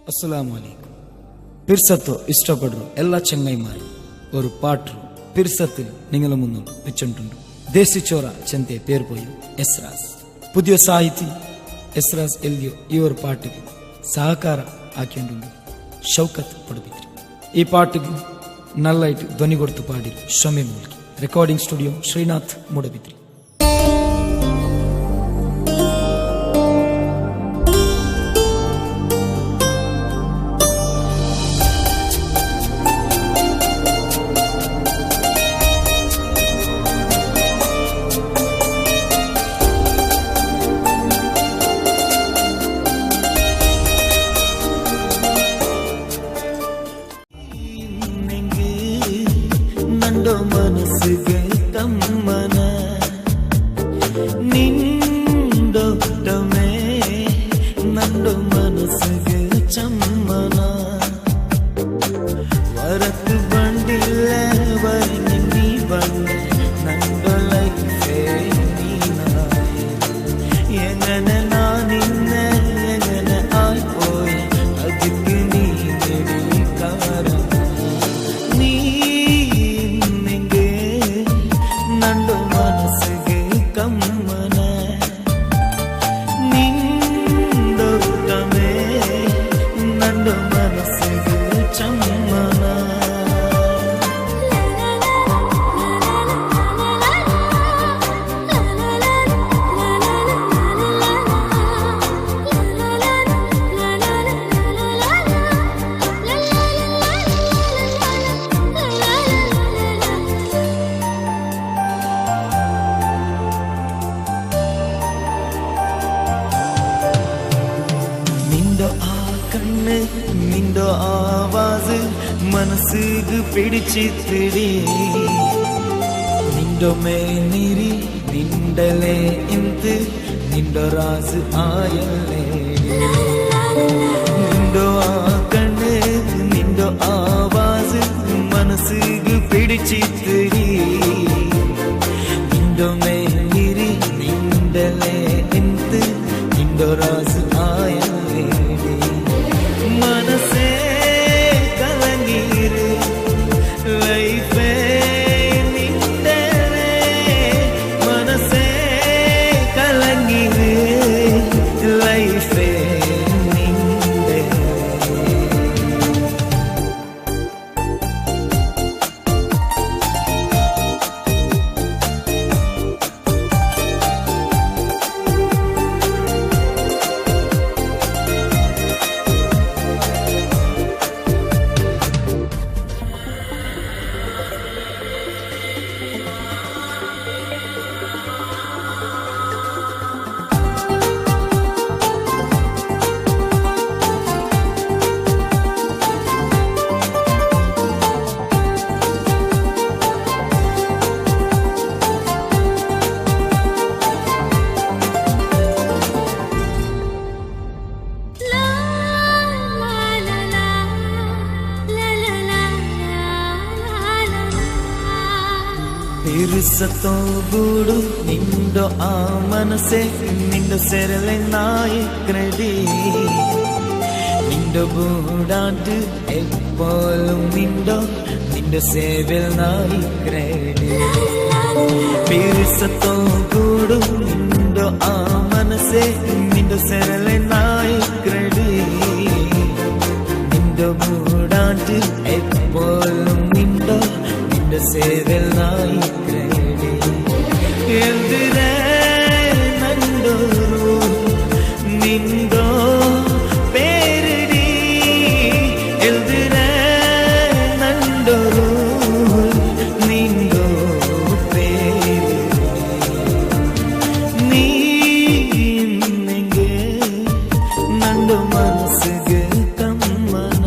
ಅಸ್ಸಲಾಮು ಅಲೈಕುಂ. പിർസത്തോ ഇഷ്ടപ്പെടുന്നു എല്ലാ ചങ്ങായിമാരും ഒരു പാട്ട് പിർസത്തിൽ നിങ്ങളെ മുന്നിൽ വെച്ചിട്ടുണ്ട്. ദേശിച്ചോറ ചെന്തേ പേര് പോയി എസ്രാസ്. പുതിയ സാഹിതി എസ്രാസ് എഴുതിയ ഈ ഒരു പാട്ടിಗೆ സഹಕಾರ ಹಾಕಿಕೊಂಡು ಶೌಕತ್ ಪಡುಬಿದ್ರಿ. ಈ ಪಾಟಿಗೆ ನಲ್ಲೈಟ್ ಧ್ವನಿ ಕೊಡ್ತು ಪಾಡಿರು ಶಮೆ ಮೂಲ್ಕಿ. Recording studio Shrinath Moodbidri. ನಂದೋ ಮನಸ್ಸಿಗೆ ಕಮ್ಮನ ನಿಂದೊಟ್ಟಮೆ ನಂದೋ ಮನಸ್ಸಿಗೆ ಚಮ್ಮನ ವರತ್ತು ಬಂದಿಲ್ಲ ವರಿ ನೀ ಬಂದ ನಂದೋ ಲೈಫೇ ನೀನಾಯ എങ്ങനെ നാനിന്ന എങ്ങനെ ആയിപ്പോയ അതിക്ക് നീ കാരണം ನಂದು ಮನಸ್ಸಿಗೆ ಕಮ್ಮನ ನಿಂದೊಟ್ಟಮೆ ನಂದು ಮನಸ್ಸಿಗೆ ಚಮ್ಮನ കണ്ണ് നിന്റെ ആവാസ് മനസ്സിക്ക് പിടിച്ചിത്തിടി നിന്റെ മേനിരി നിണ്ടലേ എന്ത് നിന്റെ റാസ് ആയല്ലേ നിന്റെ ആ കണ്ണ് നിന്റെ ആവാസ് മനസ്സിക്ക് പിടിച്ചിത്തിടി നിന്റെ മേനിരി നിണ്ടലേ എന്ത് നിന്റെ റാസ് ആയല്ലേ മനസ്സേ കലങ്ങിര് ലൈഫേ നിന്റെ മനസ്സേ കലങ്ങിര് ലൈഫേ നിന്റെ പിർസത്തോ ഗൂಡು നിന്റെ ആ മനസ്സേ നിന്റെ സെരലെ നായിക്രടി നിന്റെ ബൂടാണ്ട് എപ്പോഴും നിന്റെ സേവൽ നായിക്രടി പിർസത്തോ ഗൂಡು നിന്റെ ആ മനസ്സേ നിന്റെ സെരലെ നായിക്രടി നിന്റെ ബൂടാണ്ട് എപ്പോഴും നിന്റെ സേവൽ നായിക്രടി എന്തിരേ നണ്ടോരു നിന്തോ പേരിടി എന്തിരേ നണ്ടോരു നിന്തോ പേരിടി നീ ഇന്നെങ്കിൽ നണ്ടോ മനസ്സിಗೆ ಕಮ್ಮನ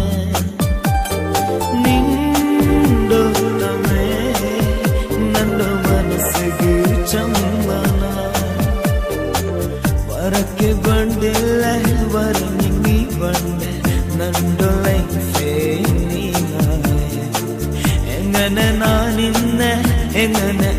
ನಿಂದೊಟ್ಟಮೆ ನಂದು ಮನಸ್ಸಿಗೆ ಚಮ್ಮನ ವರಕ್ಕೆ ಬಂದಿಲ್ಲ ವರ ನೀ ಬಂದ ನಂದು ಲೈಫೇ ನೀನಾಯ എങ്ങനെ നാനിന്ന എങ്ങനെ